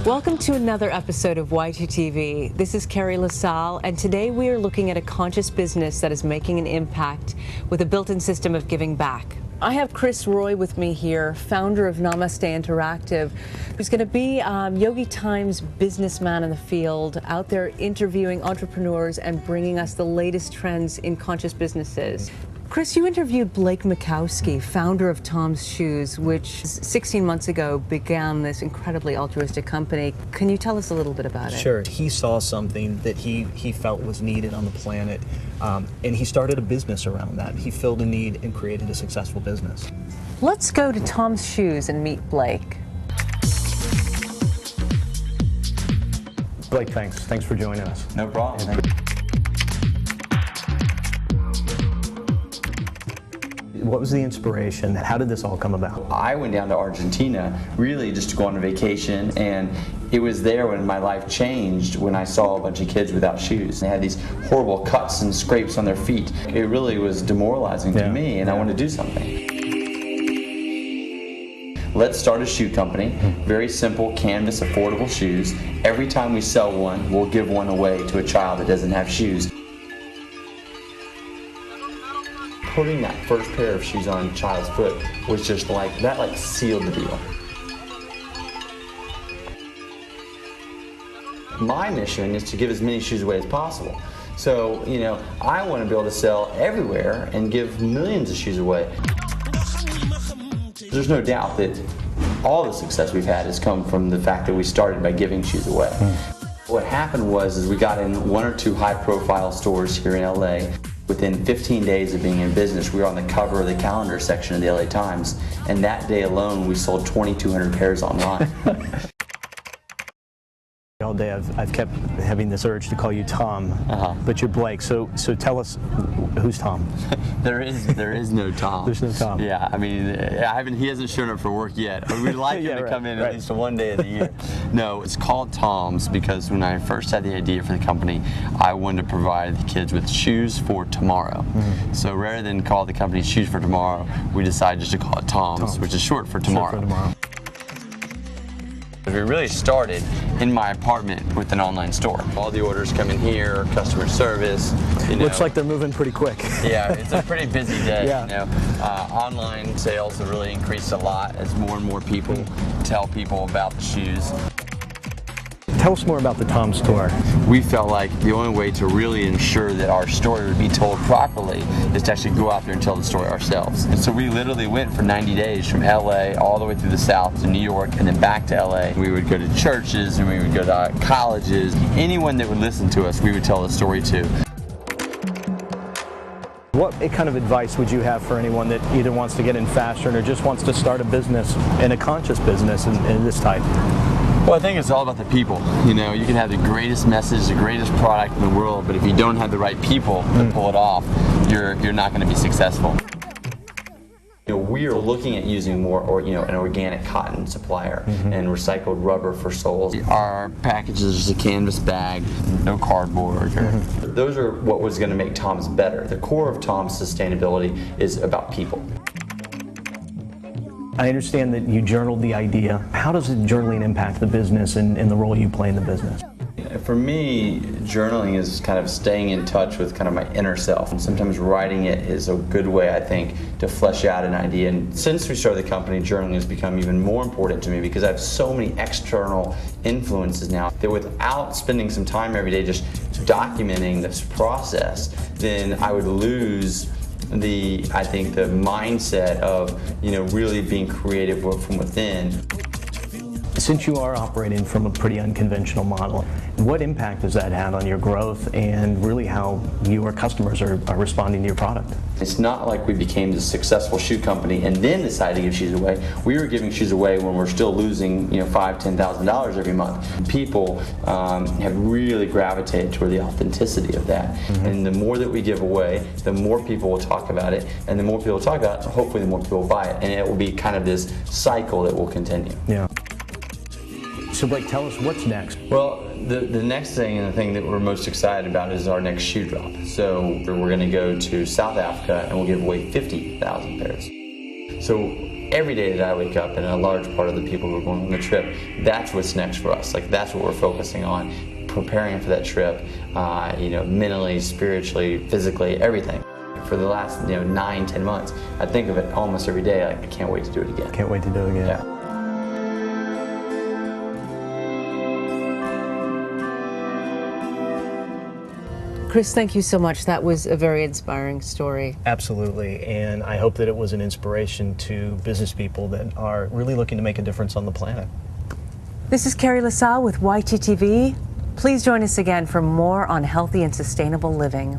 Welcome to another episode of Y2TV. This is Carrie LaSalle, and today we are looking at a conscious business that is making an impact with a built-in system of giving back. I have Chris Roy with me here, founder of Namaste Interactive, who's going to be Yogi Times businessman in the field, out there interviewing entrepreneurs and bringing us the latest trends in conscious businesses. Chris, you interviewed Blake Makowski, founder of Tom's Shoes, which 16 months ago began this incredibly altruistic company. Can you tell us a little bit about it? Sure. He saw something that he felt was needed on the planet, and he started a business around that. He filled a need and created a successful business. Let's go to Tom's Shoes and meet Blake. Blake, thanks. Thanks for joining us. No problem. What was the inspiration? How did this all come about? I went down to Argentina really just to go on a vacation, and it was there when my life changed when I saw a bunch of kids without shoes. They had these horrible cuts and scrapes on their feet. It really was demoralizing to me, and I wanted to do something. Let's start a shoe company. Very simple, canvas, affordable shoes. Every time we sell one, we'll give one away to a child that doesn't have shoes. Putting that first pair of shoes on a child's foot was just like, that sealed the deal. My mission is to give as many shoes away as possible. So, I want to be able to sell everywhere and give millions of shoes away. There's no doubt that all the success we've had has come from the fact that we started by giving shoes away. What happened was we got in one or two high-profile stores here in LA. Within 15 days of being in business, we were on the cover of the calendar section of the LA Times, and that day alone, we sold 2,200 pairs online. All day I've kept having this urge to call you Tom, but you're Blake. So tell us, who's Tom? There is no Tom. There's no Tom. Yeah, I mean, he hasn't shown up for work yet. We'd like him to come in at least one day of the year. No, it's called Tom's because when I first had the idea for the company, I wanted to provide the kids with shoes for tomorrow. So rather than call the company Shoes for Tomorrow, we decided just to call it Tom's, which is short for tomorrow. Short for tomorrow. We really started in my apartment with an online store. All the orders come in here, customer service. Looks like they're moving pretty quick. Yeah, it's a pretty busy day. Online sales have really increased a lot as more and more people tell people about the shoes. Tell us more about the Tom store. We felt like the only way to really ensure that our story would be told properly is to actually go out there and tell the story ourselves. And so we literally went for 90 days from LA all the way through the South to New York and then back to LA. We would go to churches and we would go to colleges. Anyone that would listen to us, we would tell the story to. What kind of advice would you have for anyone that either wants to get in fashion or just wants to start a business, and a conscious business in this type? Well, I think it's all about the people. You can have the greatest message, the greatest product in the world, but if you don't have the right people to pull it off, you're not going to be successful. We are looking at using more, an organic cotton supplier and recycled rubber for soles. Our package is just a canvas bag, no cardboard. Those are what was going to make Tom's better. The core of Tom's sustainability is about people. I understand that you journaled the idea. How does journaling impact the business and the role you play in the business? For me, journaling is kind of staying in touch with kind of my inner self. And sometimes writing it is a good way, I think, to flesh out an idea. And since we started the company, journaling has become even more important to me because I have so many external influences now that without spending some time every day just documenting this process, then I would lose the mindset of really being creative from within. Since you are operating from a pretty unconventional model, what impact has that had on your growth and really how your customers are responding to your product? It's not like we became this successful shoe company and then decided to give shoes away. We were giving shoes away when we're still losing $5,000, $10,000 every month. People have really gravitated toward the authenticity of that. And the more that we give away, the more people will talk about it, and the more people talk about it, hopefully the more people will buy it, and it will be kind of this cycle that will continue. Yeah. So Blake, tell us what's next. Well, the next thing and the thing that we're most excited about is our next shoe drop. So we're going to go to South Africa and we'll give away 50,000 pairs. So every day that I wake up, and a large part of the people who are going on the trip, that's what's next for us. Like, that's what we're focusing on, preparing for that trip, mentally, spiritually, physically, everything. For the last 9-10 months, I think of it almost every day. Like, I can't wait to do it again. Can't wait to do it again. Yeah. Chris, thank you so much. That was a very inspiring story. Absolutely, and I hope that it was an inspiration to business people that are really looking to make a difference on the planet. This is Carrie LaSalle with YTTV. Please join us again for more on healthy and sustainable living.